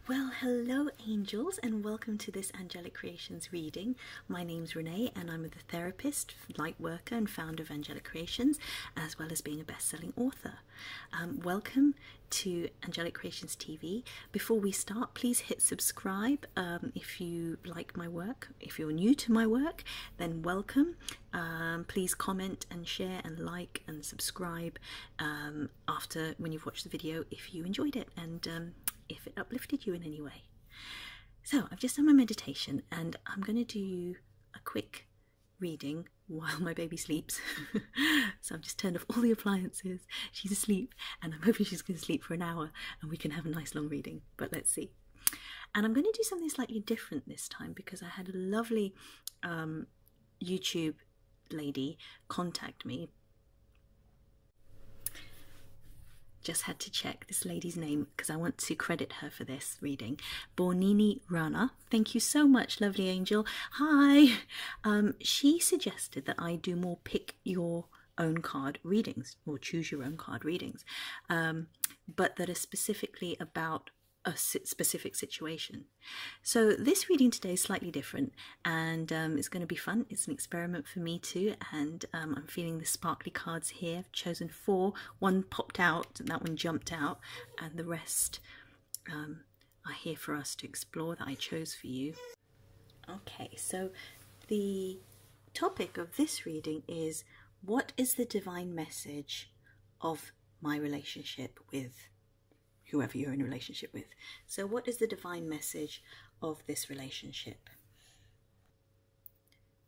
Well, hello angels and welcome to this Angelic Creations reading. My name's Renee and I'm a therapist, light worker and founder of Angelic Creations, as well as being a best-selling author. Welcome to Angelic Creations TV. Before we start, please hit subscribe if you like my work. If you're new to my work, then welcome. Please comment and share and like and subscribe after when you've watched the video if you enjoyed it and if it uplifted you in any way. So I've just done my meditation and I'm going to do a quick reading while my baby sleeps. So I've just turned off all the appliances. She's asleep and I'm hoping she's going to sleep for an hour and we can have a nice long reading, but let's see. And I'm going to do something slightly different this time because I had a lovely YouTube lady contact me. Just had to check this lady's name because I want to credit her for this reading. Bornini Rana. Thank you so much, lovely angel. Hi. She suggested that I do more pick your own card readings or choose your own card readings, but that are specifically about a specific situation. So this reading today is slightly different and it's going to be fun. It's an experiment for me too, and I'm feeling the sparkly cards here. I've chosen 4. One popped out, that one jumped out, and the rest are here for us to explore that I chose for you. Okay, so the topic of this reading is, what is the divine message of my relationship with whoever you're in a relationship with? So what is the divine message of this relationship?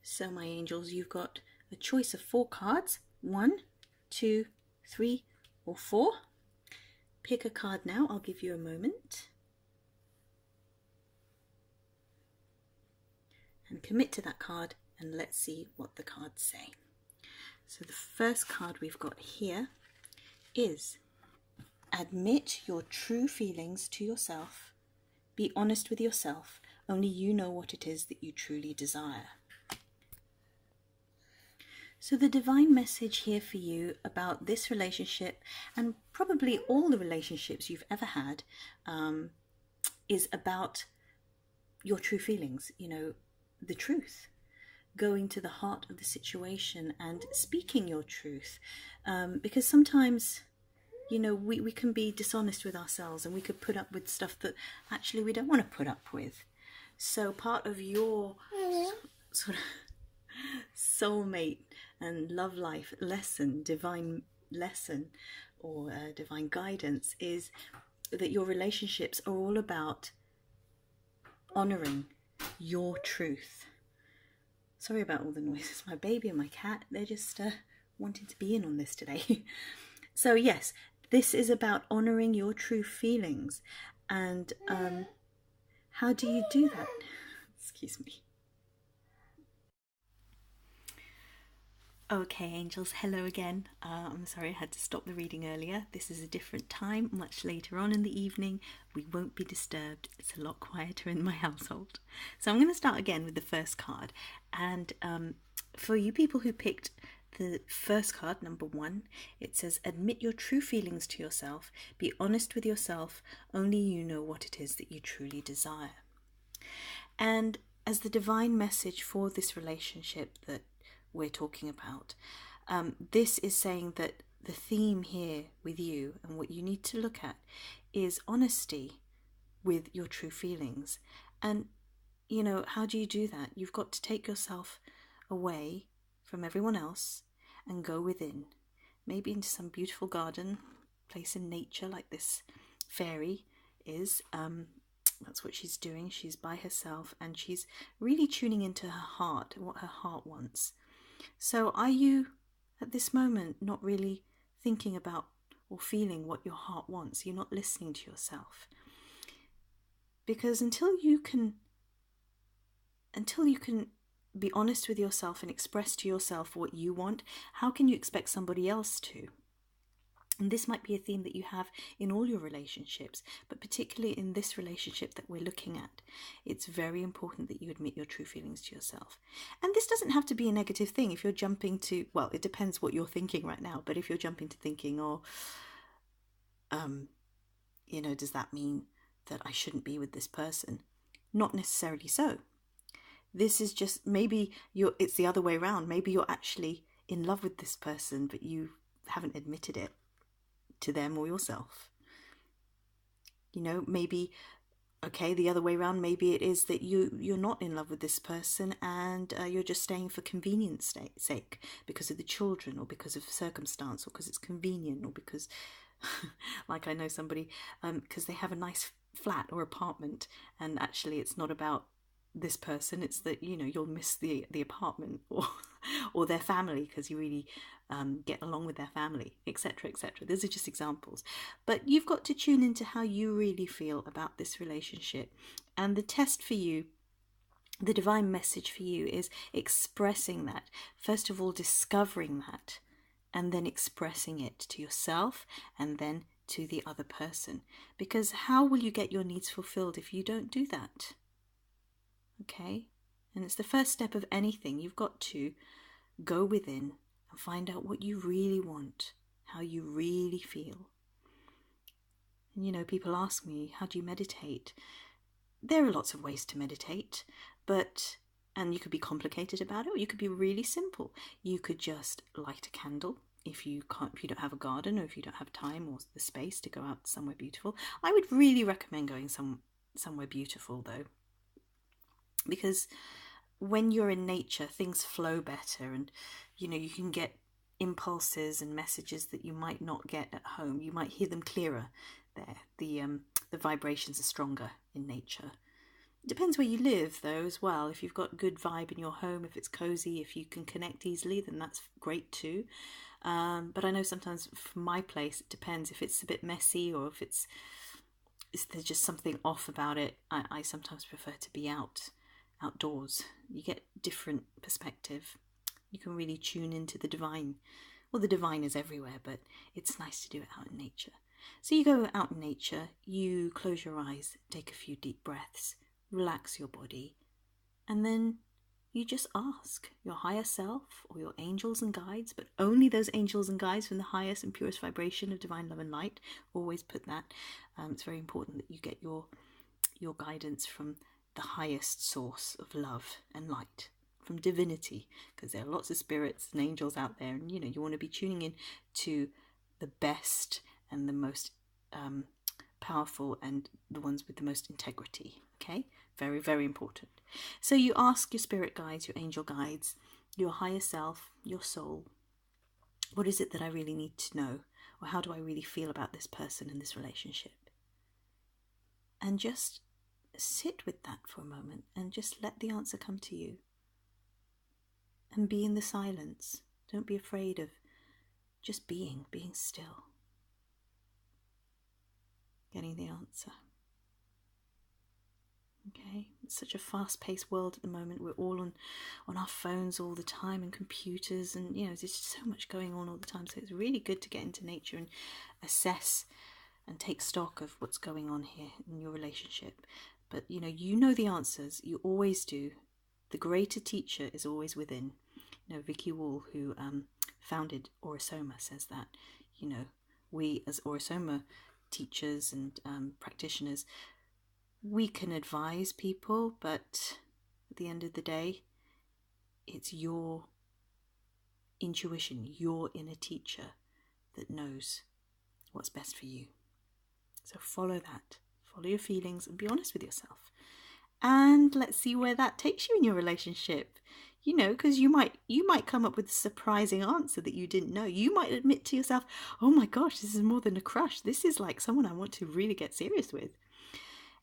So my angels, you've got a choice of 4 cards. 1, 2, 3 or 4. Pick a card now. I'll give you a moment. And commit to that card and let's see what the cards say. So the first card we've got here is, admit your true feelings to yourself. Be honest with yourself. Only you know what it is that you truly desire. So the divine message here for you about this relationship, and probably all the relationships you've ever had, is about your true feelings, you know, the truth. Going to the heart of the situation and speaking your truth. Because sometimes, you know, we can be dishonest with ourselves and we could put up with stuff that actually we don't want to put up with. So part of your sort of soulmate and love life lesson, divine lesson or divine guidance, is that your relationships are all about honouring your truth. Sorry about all the noises. My baby and my cat, they're just wanting to be in on this today. So yes, this is about honouring your true feelings. And how do you do that? Excuse me. Okay, angels, hello again. I'm sorry I had to stop the reading earlier. This is a different time, much later on in the evening. We won't be disturbed. It's a lot quieter in my household. So I'm going to start again with the first card. And for you people who picked the first card, number 1, it says, admit your true feelings to yourself. Be honest with yourself. Only you know what it is that you truly desire. And as the divine message for this relationship that we're talking about, this is saying that the theme here with you and what you need to look at is honesty with your true feelings. And, you know, how do you do that? You've got to take yourself away from everyone else and go within, maybe into some beautiful garden, place in nature like this fairy is. That's what she's doing. She's by herself and she's really tuning into her heart and what her heart wants. So are you at this moment not really thinking about or feeling what your heart wants? You're not listening to yourself. Because until you can be honest with yourself and express to yourself what you want, how can you expect somebody else to? And this might be a theme that you have in all your relationships, but particularly in this relationship that we're looking at. It's very important that you admit your true feelings to yourself. And this doesn't have to be a negative thing. If you're jumping to, well, it depends what you're thinking right now, but if you're jumping to thinking, oh, you know, does that mean that I shouldn't be with this person. Not necessarily so. This is just, maybe it's the other way around. Maybe you're actually in love with this person, but you haven't admitted it to them or yourself. You know, maybe, okay, the other way around, maybe it is that you're not in love with this person, and you're just staying for convenience sake, because of the children, or because of circumstance, or because it's convenient, or because, like I know somebody, because they have a nice flat or apartment, and actually it's not about this person, it's that, you know, you'll miss the apartment, or their family, because you really get along with their family, etc., etc. Those are just examples, but you've got to tune into how you really feel about this relationship. And the test for you, the divine message for you, is expressing that. First of all, discovering that, and then expressing it to yourself, and then to the other person. Because how will you get your needs fulfilled if you don't do that? Okay? And it's the first step of anything. You've got to go within and find out what you really want, how you really feel. And, you know, people ask me, how do you meditate? There are lots of ways to meditate, and you could be complicated about it, or you could be really simple. You could just light a candle if you don't have a garden, or if you don't have time or the space to go out somewhere beautiful. I would really recommend going somewhere beautiful, though, because when you're in nature, things flow better, and you know, you can get impulses and messages that you might not get at home. You might hear them clearer there. The vibrations are stronger in nature. It depends where you live, though, as well. If you've got good vibe in your home, if it's cozy, if you can connect easily, then that's great too. But I know sometimes for my place, it depends. If it's a bit messy, or if there's just something off about it, I sometimes prefer to be outdoors. You get different perspective. You can really tune into the divine. Well, the divine is everywhere, but it's nice to do it out in nature. So you go out in nature, you close your eyes, take a few deep breaths, relax your body, and then you just ask your higher self, or your angels and guides, but only those angels and guides from the highest and purest vibration of divine love and light. Always put that. It's very important that you get your guidance from the highest source of love and light, from divinity, because there are lots of spirits and angels out there, and you know, you want to be tuning in to the best and the most powerful, and the ones with the most integrity. Okay, very, very important. So you ask your spirit guides, your angel guides, your higher self, your soul, what is it that I really need to know, or how do I really feel about this person and this relationship? And just sit with that for a moment, and just let the answer come to you, and be in the silence. Don't be afraid of just being still, getting the answer. Okay, it's such a fast-paced world at the moment. We're all on our phones all the time, and computers, and you know, there's just so much going on all the time. So it's really good to get into nature and assess and take stock of what's going on here in your relationship. But you know the answers. You always do. The greater teacher is always within. You know, Vicky Wall, who founded Orasoma, says that, you know, we as Orasoma teachers and practitioners, we can advise people, but at the end of the day, it's your intuition, your inner teacher, that knows what's best for you. So follow that. Follow your feelings and be honest with yourself. And let's see where that takes you in your relationship. You know, because you might come up with a surprising answer that you didn't know. You might admit to yourself, oh my gosh, this is more than a crush. This is like someone I want to really get serious with.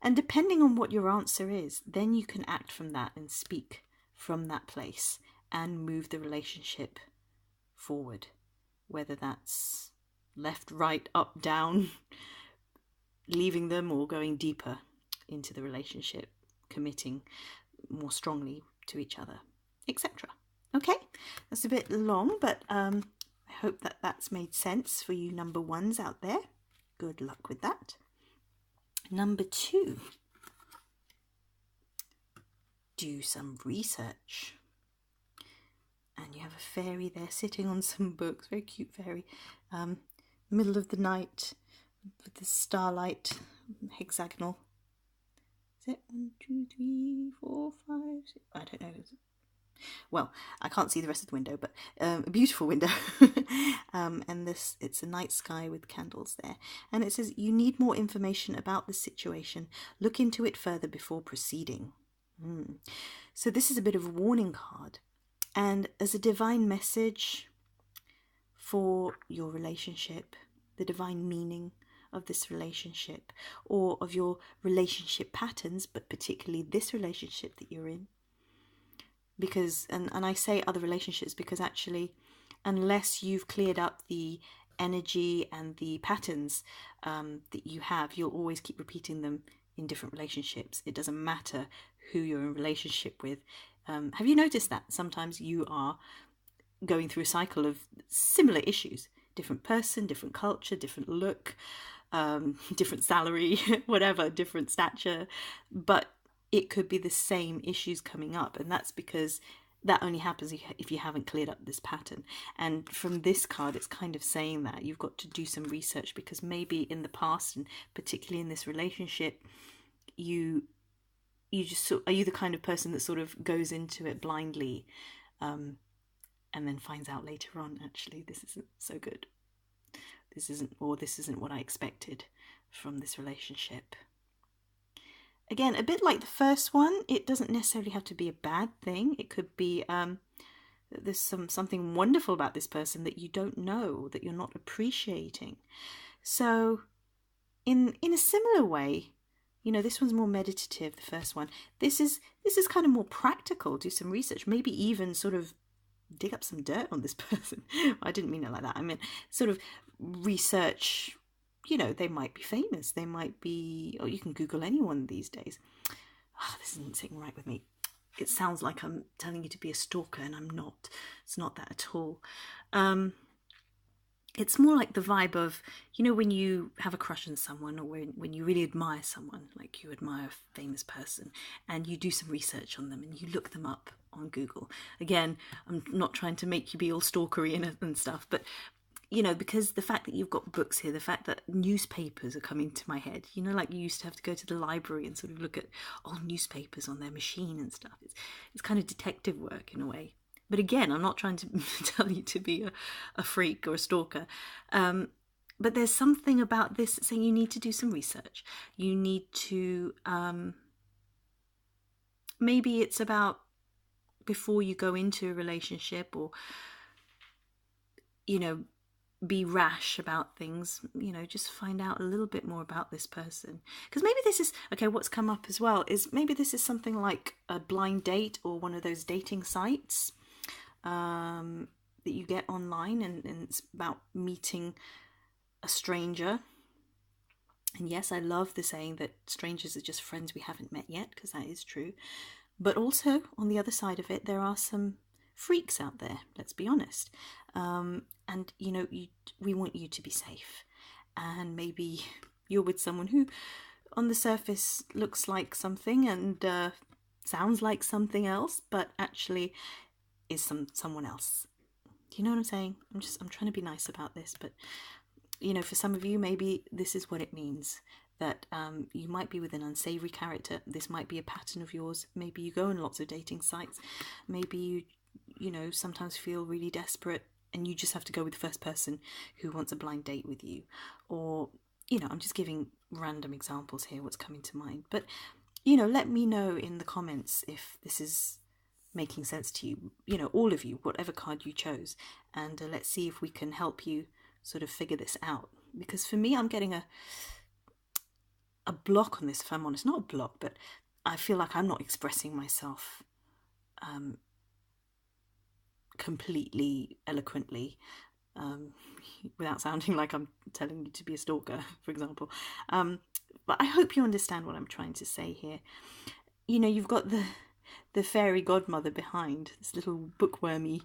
And depending on what your answer is, then you can act from that and speak from that place and move the relationship forward. Whether that's left, right, up, down, leaving them, or going deeper into the relationship, committing more strongly to each other, etc. Okay, that's a bit long, but I hope that that's made sense for you number ones out there. Good luck with that. Number 2, do some research. And you have a fairy there sitting on some books, very cute fairy, middle of the night with the starlight, hexagonal it 1, 2, 3, 4, 5, 6? I don't know. Well, I can't see the rest of the window, but a beautiful window. And this, it's a night sky with candles there. And it says, you need more information about the situation. Look into it further before proceeding. So this is a bit of a warning card. And as a divine message for your relationship, the divine meaning of this relationship, or of your relationship patterns, but particularly this relationship that you're in. Because, and I say other relationships because actually, unless you've cleared up the energy and the patterns that you have, you'll always keep repeating them in different relationships. It doesn't matter who you're in relationship with. Have you noticed that sometimes you are going through a cycle of similar issues? Different person, different culture, different look, different salary, whatever, different stature, but it could be the same issues coming up, and that's because that only happens if you haven't cleared up this pattern. And from this card, it's kind of saying that you've got to do some research, because maybe in the past, and particularly in this relationship, you just are you the kind of person that sort of goes into it blindly, and then finds out later on, actually, this isn't so good. This isn't what I expected from this relationship. Again, a bit like the first one, it doesn't necessarily have to be a bad thing. It could be there's something wonderful about this person that you don't know, that you're not appreciating. So in a similar way, you know, this one's more meditative, the first one. This is kind of more practical. Do some research, maybe even sort of dig up some dirt on this person. I didn't mean it like that. I mean, sort of research. You know, they might be famous. They might be, or you can Google anyone these days. Oh, this isn't sitting right with me. It sounds like I'm telling you to be a stalker, and I'm not. It's not that at all. It's more like the vibe of, you know, when you have a crush on someone, or when you really admire someone, like you admire a famous person, and you do some research on them and you look them up on Google. Again, I'm not trying to make you be all stalkery and stuff, but you know, because the fact that you've got books here, the fact that newspapers are coming to my head, you know, like you used to have to go to the library and sort of look at old newspapers on their machine and stuff. It's kind of detective work in a way. But again, I'm not trying to tell you to be a freak or a stalker. But there's something about this saying you need to do some research. You need to, maybe it's about before you go into a relationship, or, you know, be rash about things, you know, just find out a little bit more about this person. Because maybe this is, okay, what's come up as well is maybe this is something like a blind date, or one of those dating sites that you get online, and it's about meeting a stranger. And yes, I love the saying that strangers are just friends we haven't met yet, because that is true. But also, on the other side of it, there are some freaks out there, let's be honest. And, you know, we want you to be safe. And maybe you're with someone who, on the surface, looks like something and sounds like something else, but actually is someone else. Do you know what I'm saying? I'm trying to be nice about this, but, you know, for some of you, maybe this is what it means. That you might be with an unsavory character. This might be a pattern of yours. Maybe you go on lots of dating sites. Maybe you know, sometimes feel really desperate, and you just have to go with the first person who wants a blind date with you. Or, you know, I'm just giving random examples here, what's coming to mind. But, you know, let me know in the comments if this is making sense to you. You know, all of you, whatever card you chose. And let's see if we can help you sort of figure this out. Because for me, I'm getting a block on this, if I'm honest. Not a block, but I feel like I'm not expressing myself completely eloquently, without sounding like I'm telling you to be a stalker, for example. But I hope you understand what I'm trying to say here. You know, you've got the fairy godmother behind, this little bookwormy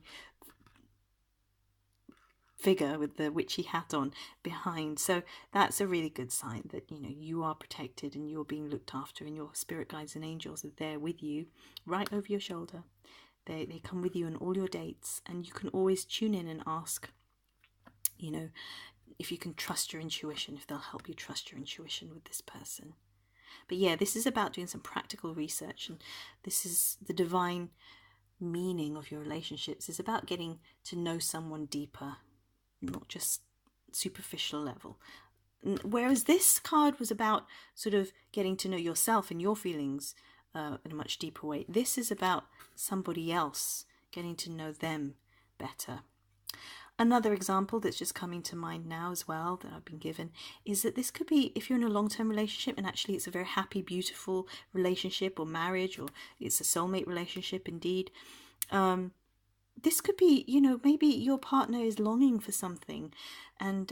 figure with the witchy hat on behind. So that's a really good sign that, you know, you are protected and you're being looked after, and your spirit guides and angels are there with you, right over your shoulder. They come with you on all your dates, and you can always tune in and ask, you know, if you can trust your intuition, if they'll help you trust your intuition with this person. But yeah, this is about doing some practical research, and this is the divine meaning of your relationships. Is about getting to know someone deeper, not just superficial level. Whereas this card was about sort of getting to know yourself and your feelings in a much deeper way. This is about somebody else, getting to know them better. Another example that's just coming to mind now as well that I've been given is that this could be if you're in a long-term relationship and actually it's a very happy, beautiful relationship or marriage, or it's a soulmate relationship indeed. This could be, maybe your partner is longing for something and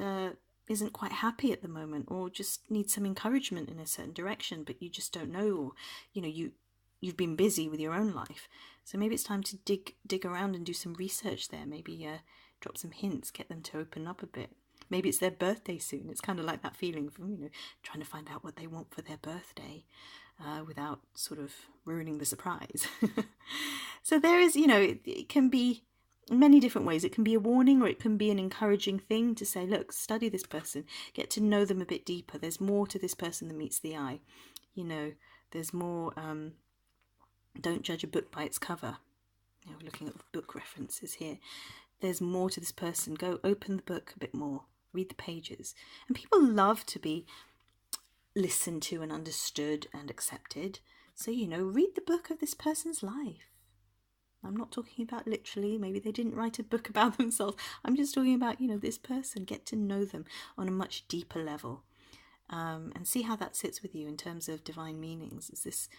isn't quite happy at the moment, or just needs some encouragement in a certain direction, but you just don't know, or, you've been busy with your own life. So maybe it's time to dig around and do some research there. Maybe drop some hints, get them to open up a bit. Maybe it's their birthday soon. It's kind of like that feeling from, trying to find out what they want for their birthday without sort of ruining the surprise. So there is, it can be many different ways. It can be a warning, or it can be an encouraging thing to say, look, study this person, get to know them a bit deeper. There's more to this person than meets the eye. There's more, don't judge a book by its cover. We're looking at book references here. There's more to this person. Go open the book a bit more. Read the pages. And people love to be listened to and understood and accepted. So, read the book of this person's life. I'm not talking about literally, maybe they didn't write a book about themselves. I'm just talking about, this person. Get to know them on a much deeper level. And see how that sits with you in terms of divine meanings. Is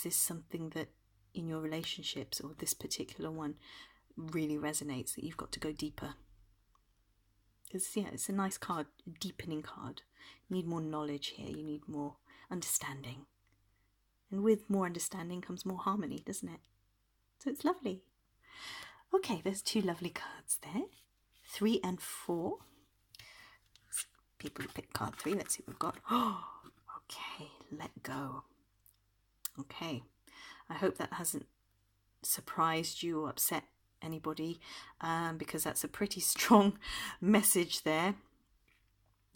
this something that in your relationships, or this particular one, really resonates, that you've got to go deeper? Because it's a nice card, a deepening card. You need more knowledge here, you need more understanding, and with more understanding comes more harmony, doesn't it? So it's lovely. Okay, there's 2 lovely cards there, 3 and 4. People pick card 3. Let's see what we've got. Oh, okay, let go. Okay, I hope that hasn't surprised you or upset anybody, because that's a pretty strong message there.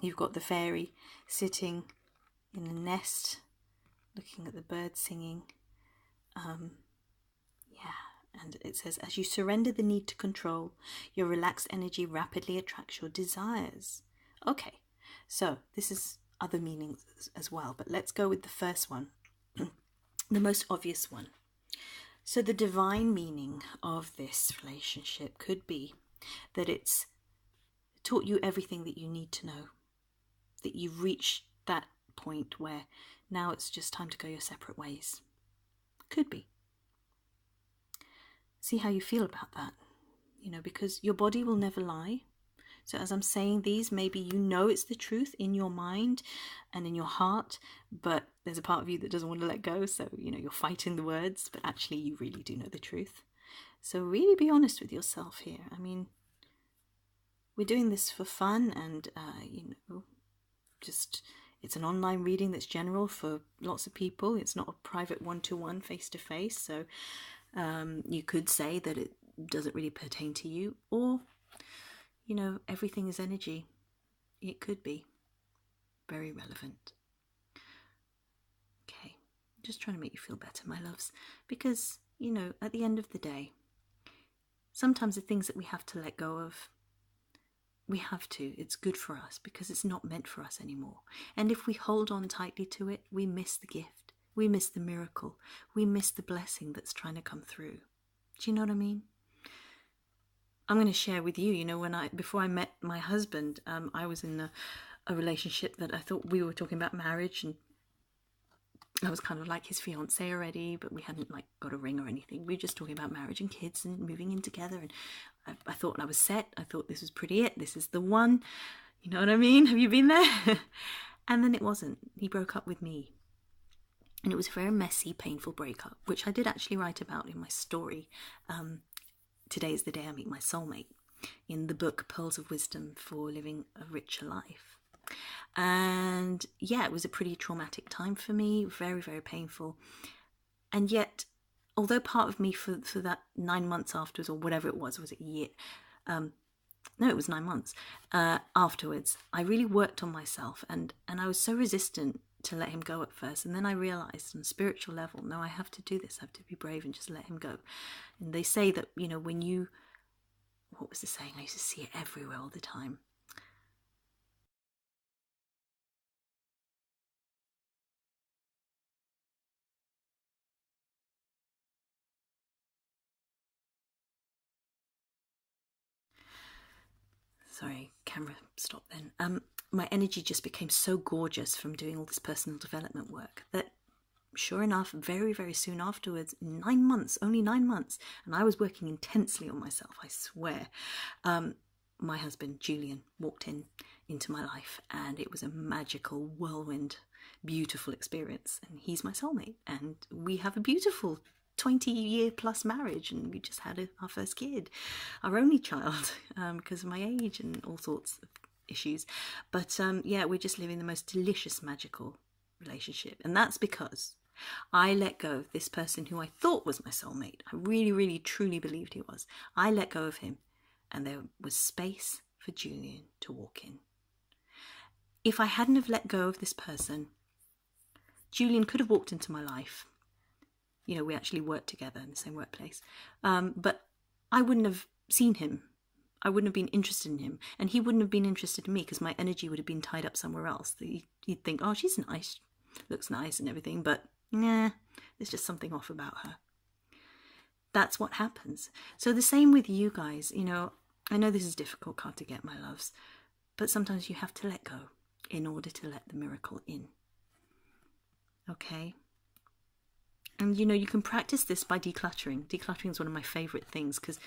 You've got the fairy sitting in a nest looking at the birds singing. And it says, as you surrender the need to control, your relaxed energy rapidly attracts your desires. Okay, so this is other meanings as well, but let's go with the first one, the most obvious one. So the divine meaning of this relationship could be that it's taught you everything that you need to know, that you've reached that point where now it's just time to go your separate ways. Could be. See how you feel about that, because your body will never lie. So as I'm saying these, maybe it's the truth in your mind and in your heart, but there's a part of you that doesn't want to let go. So, you're fighting the words, but actually you really do know the truth. So really be honest with yourself here. I mean, we're doing this for fun, and, just it's an online reading that's general for lots of people. It's not a private one-to-one, face-to-face. So you could say that it doesn't really pertain to you, or everything is energy. It could be very relevant. Okay, I'm just trying to make you feel better, my loves, because, at the end of the day, sometimes the things that we have to let go of, we have to. It's good for us because it's not meant for us anymore. And if we hold on tightly to it, we miss the gift. We miss the miracle. We miss the blessing that's trying to come through. Do you know what I mean? I'm going to share with you, before I met my husband, I was in a relationship that I thought we were talking about marriage, and I was kind of like his fiance already, but we hadn't got a ring or anything. We were just talking about marriage and kids and moving in together, and I thought I was set. I thought this was pretty it. This is the one. You know what I mean? Have you been there? And then it wasn't. He broke up with me. And it was a very messy, painful breakup, which I did actually write about in my story. Today is the day I meet my soulmate, in the book Pearls of Wisdom for Living a Richer Life. And yeah, it was a pretty traumatic time for me, very, very painful. And yet, although part of me for that 9 months afterwards, or whatever it was a year? No, it was 9 months afterwards, I really worked on myself, and I was so resistant to let him go at first, and then I realized on a spiritual level, no, I have to do this. I have to be brave and just let him go. And they say that, you know, when you, what was the saying? I used to see it everywhere all the time. Sorry, camera stopped then. My energy just became so gorgeous from doing all this personal development work that, sure enough, very, very soon afterwards, 9 months, only 9 months, and I was working intensely on myself, I swear, my husband, Julian, walked into my life, and it was a magical, whirlwind, beautiful experience. And he's my soulmate, and we have a beautiful 20-year plus marriage, and we just had our first kid, our only child, because of my age and all sorts of issues. But yeah, we're just living the most delicious, magical relationship. And that's because I let go of this person who I thought was my soulmate. I really, really, truly believed he was. I let go of him, and there was space for Julian to walk in. If I hadn't have let go of this person, Julian could have walked into my life. You know, we actually worked together in the same workplace. But I wouldn't have seen him. I wouldn't have been interested in him. And he wouldn't have been interested in me, because my energy would have been tied up somewhere else. He'd think, oh, she's nice, looks nice and everything, but nah, there's just something off about her. That's what happens. So the same with you guys. You know, I know this is difficult, hard to get, my loves, but sometimes you have to let go in order to let the miracle in. Okay? And, you know, you can practice this by decluttering. Decluttering is one of my favorite things, because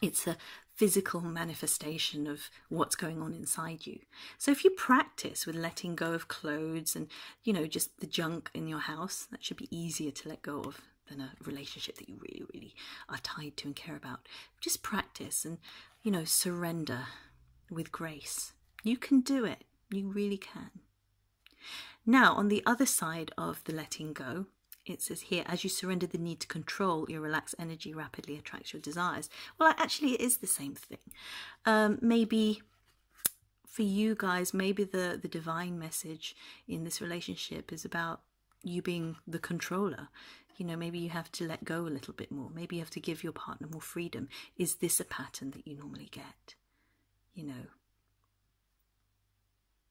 it's a physical manifestation of what's going on inside you. So if you practice with letting go of clothes and, you know, just the junk in your house, that should be easier to let go of than a relationship that you really, really are tied to and care about. Just practice and, you know, surrender with grace. You can do it. You really can. Now, on the other side of the letting go, it says here, as you surrender the need to control, your relaxed energy rapidly attracts your desires. Well, actually, it is the same thing. Maybe for you guys, maybe the divine message in this relationship is about you being the controller. You know, maybe you have to let go a little bit more. Maybe you have to give your partner more freedom. Is this a pattern that you normally get? You know,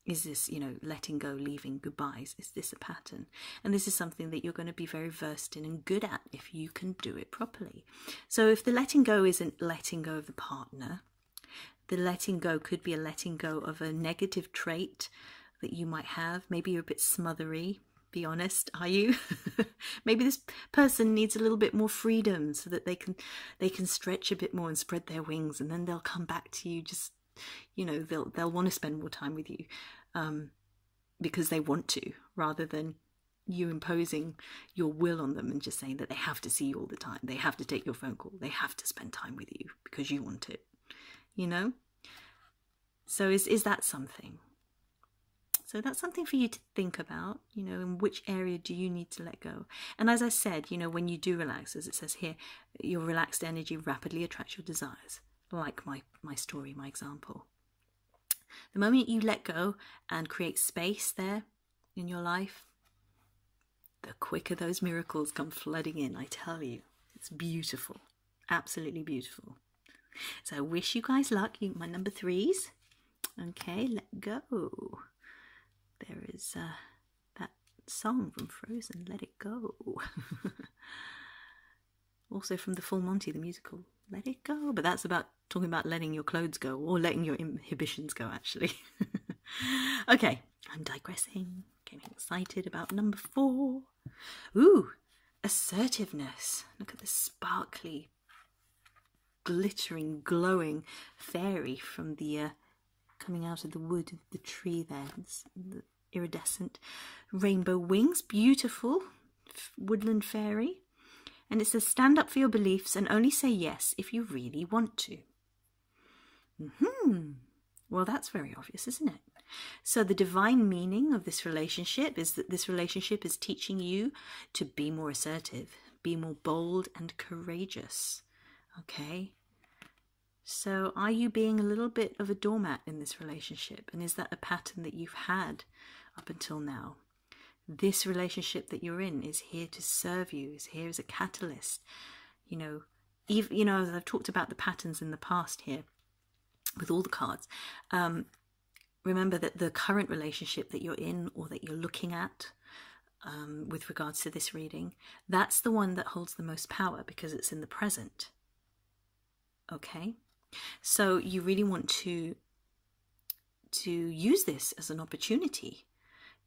is this, you know, letting go, leaving, goodbyes? Is this a pattern? And this is something that you're going to be very versed in and good at if you can do it properly. So if the letting go isn't letting go of the partner, the letting go could be a letting go of a negative trait that you might have. Maybe you're a bit smothery. Be honest, are you? Maybe this person needs a little bit more freedom so that they can stretch a bit more and spread their wings, and then they'll come back to you. Just, you know, they'll want to spend more time with you because they want to, rather than you imposing your will on them and just saying that they have to see you all the time. They have to take your phone call. They have to spend time with you because you want it, you know? So is that something? So that's something for you to think about, you know, in which area do you need to let go? And as I said, you know, when you do relax, as it says here, your relaxed energy rapidly attracts your desires, like my story, my example. The moment you let go and create space there in your life, the quicker those miracles come flooding in, I tell you. It's beautiful, absolutely beautiful. So I wish you guys luck, my number threes. Okay, let go. There is that song from Frozen, Let It Go. Also from the Full Monty, the musical, Let It Go. But that's about talking about letting your clothes go, or letting your inhibitions go, actually. Okay, I'm digressing, getting excited about number 4. Ooh, assertiveness. Look at the sparkly, glittering, glowing fairy from the coming out of the wood of the tree there. It's the iridescent rainbow wings, beautiful woodland fairy. And it says, stand up for your beliefs and only say yes if you really want to. Well, that's very obvious, isn't it? So the divine meaning of this relationship is that this relationship is teaching you to be more assertive, be more bold and courageous. Okay? So are you being a little bit of a doormat in this relationship? And is that a pattern that you've had up until now. This relationship that you're in is here to serve you, is here as a catalyst. Even, as I've talked about the patterns in the past here with all the cards, remember that the current relationship that you're in or that you're looking at with regards to this reading, that's the one that holds the most power because it's in the present. Okay? So you really want to use this as an opportunity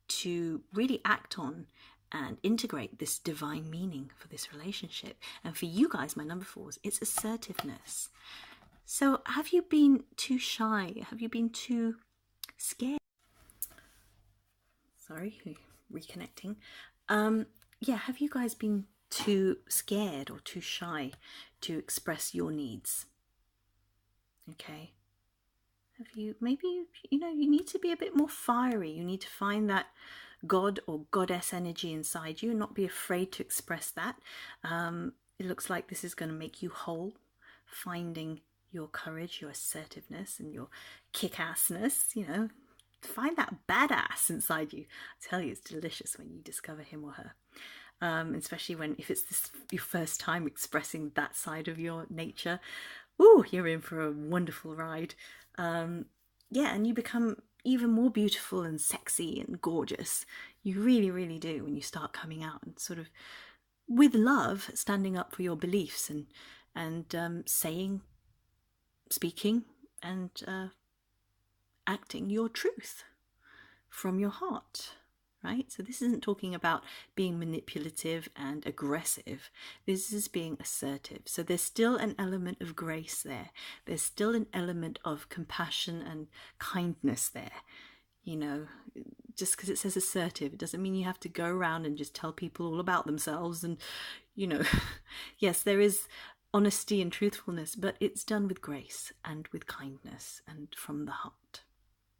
to really act on and integrate this divine meaning for this relationship. And for you guys, my number 4s, it's assertiveness. So have you been too shy? Have you been too scared? Sorry, reconnecting. Have you guys been too scared or too shy to express your needs? Okay. Maybe you need to be a bit more fiery. You need to find that God or goddess energy inside you and not be afraid to express that. It looks like this is going to make you whole, finding your courage, your assertiveness, and your kick-assness. Find that badass inside you. I tell you, it's delicious when you discover him or her, especially if it's your first time expressing that side of your nature. Ooh, you're in for a wonderful ride. And you become even more beautiful and sexy and gorgeous. You really, really do when you start coming out and sort of, with love, standing up for your beliefs and speaking and acting your truth from your heart. Right? So this isn't talking about being manipulative and aggressive. This is being assertive. So there's still an element of grace there. There's still an element of compassion and kindness there. Just because it says assertive, it doesn't mean you have to go around and just tell people all about themselves. And, yes, there is honesty and truthfulness, but it's done with grace and with kindness and from the heart.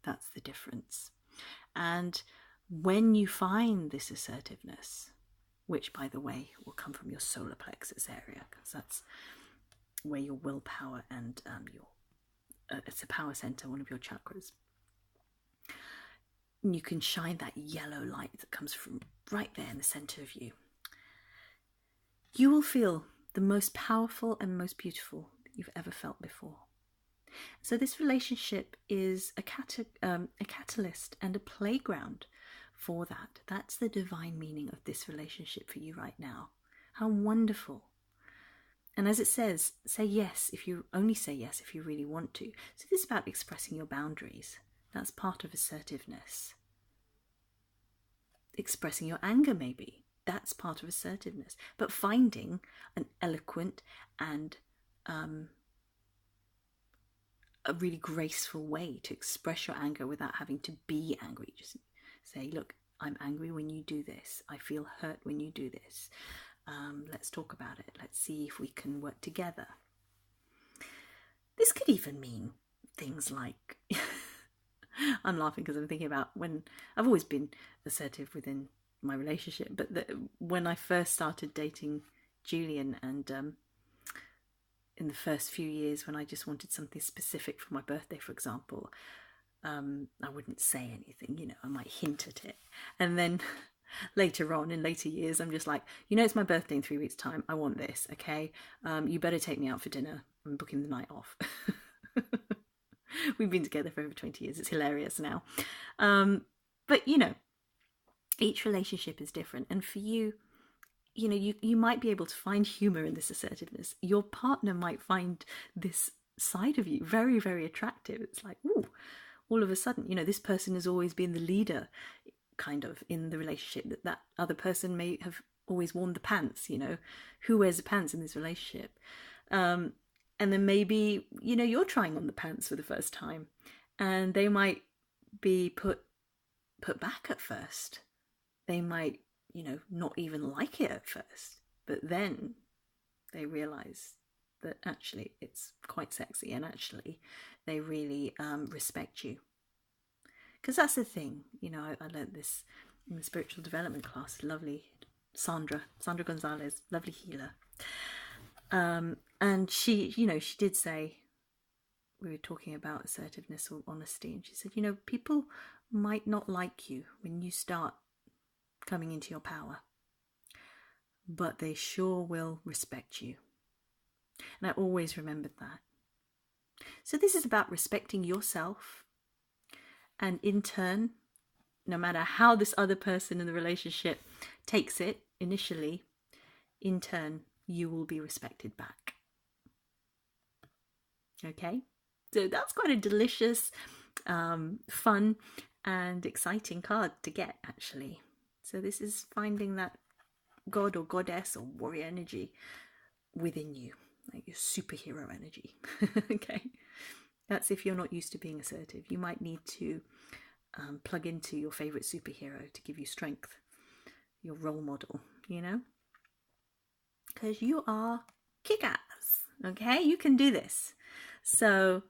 That's the difference. And when you find this assertiveness, which, by the way, will come from your solar plexus area, because that's where your willpower and it's a power center, one of your chakras. And you can shine that yellow light that comes from right there in the center of you. You will feel the most powerful and most beautiful that you've ever felt before. So this relationship is a catalyst and a playground for that. That's the divine meaning of this relationship for you right now. How wonderful. And as it says, say yes if you only say yes if you really want to. So this is about expressing your boundaries. That's part of assertiveness. Expressing your anger, maybe. That's part of assertiveness. But finding an eloquent and a really graceful way to express your anger without having to be angry. Just say, look, I'm angry when you do this. I feel hurt when you do this. Let's talk about it. Let's see if we can work together. This could even mean things like, I'm laughing because I'm thinking about when I've always been assertive within my relationship, but when I first started dating Julian and in the first few years when I just wanted something specific for my birthday, for example, I wouldn't say anything, I might hint at it. And then later on, in later years, I'm just like, it's my birthday in 3 weeks' time. I want this, okay? You better take me out for dinner. I'm booking the night off. We've been together for over 20 years. It's hilarious now. But, each relationship is different. And for you, you might be able to find humor in this assertiveness. Your partner might find this side of you very, very attractive. It's like, ooh, all of a sudden, this person has always been the leader, kind of, in the relationship. That other person may have always worn the pants, who wears the pants in this relationship? And then maybe, you're trying on the pants for the first time and they might be put back at first. They might, not even like it at first, but then they realize that actually it's quite sexy and actually they really respect you. Because that's the thing, I learned this in the spiritual development class. Lovely Sandra Gonzalez, lovely healer. And she did say, we were talking about assertiveness or honesty, and she said, people might not like you when you start coming into your power, but they sure will respect you. And I always remembered that. So this is about respecting yourself, and in turn, no matter how this other person in the relationship takes it initially, in turn, you will be respected back. Okay? So that's quite a delicious, fun and exciting card to get, actually. So this is finding that god or goddess or warrior energy within you, like your superhero energy. Okay? That's if you're not used to being assertive. You might need to plug into your favorite superhero to give you strength, your role model, you know? Because you are kick-ass, okay? You can do this. So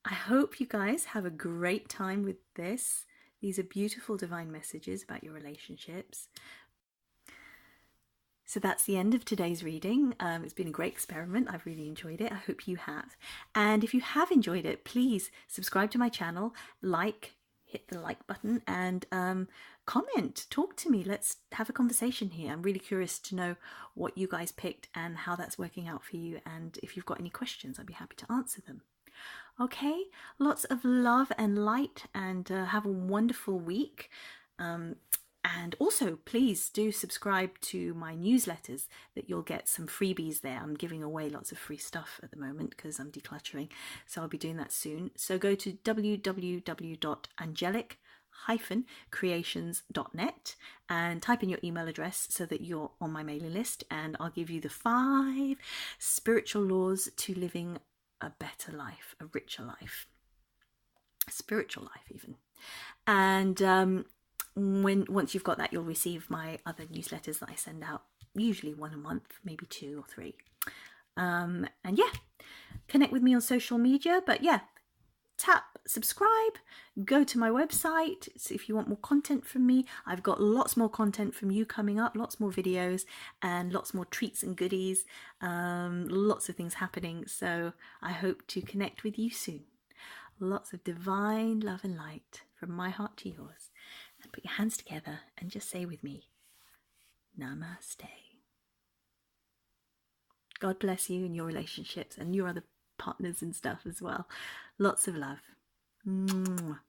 I hope you guys have a great time with this. These are beautiful divine messages about your relationships. So that's the end of today's reading. It's been a great experiment. I've really enjoyed it. I hope you have. And if you have enjoyed it, please subscribe to my channel, hit the like button, and comment, talk to me. Let's have a conversation here. I'm really curious to know what you guys picked and how that's working out for you. And if you've got any questions, I'd be happy to answer them. Okay, lots of love and light, and have a wonderful week. And also, please do subscribe to my newsletters, that you'll get some freebies there. I'm giving away lots of free stuff at the moment because I'm decluttering, so I'll be doing that soon. So go to www.angelic-creations.net and type in your email address so that you're on my mailing list, and I'll give you the 5 spiritual laws to living a better life, a richer life, a spiritual life even. And once you've got that, you'll receive my other newsletters that I send out, usually 1 a month, maybe 2 or 3. And yeah, connect with me on social media. But yeah, tap subscribe, go to my website. So if you want more content from me, I've got lots more content from you coming up, lots more videos and lots more treats and goodies, lots of things happening. So I hope to connect with you soon. Lots of divine love and light from my heart to yours. And put your hands together and just say with me, Namaste. God bless you and your relationships and your other partners and stuff as well. Lots of love. Mwah.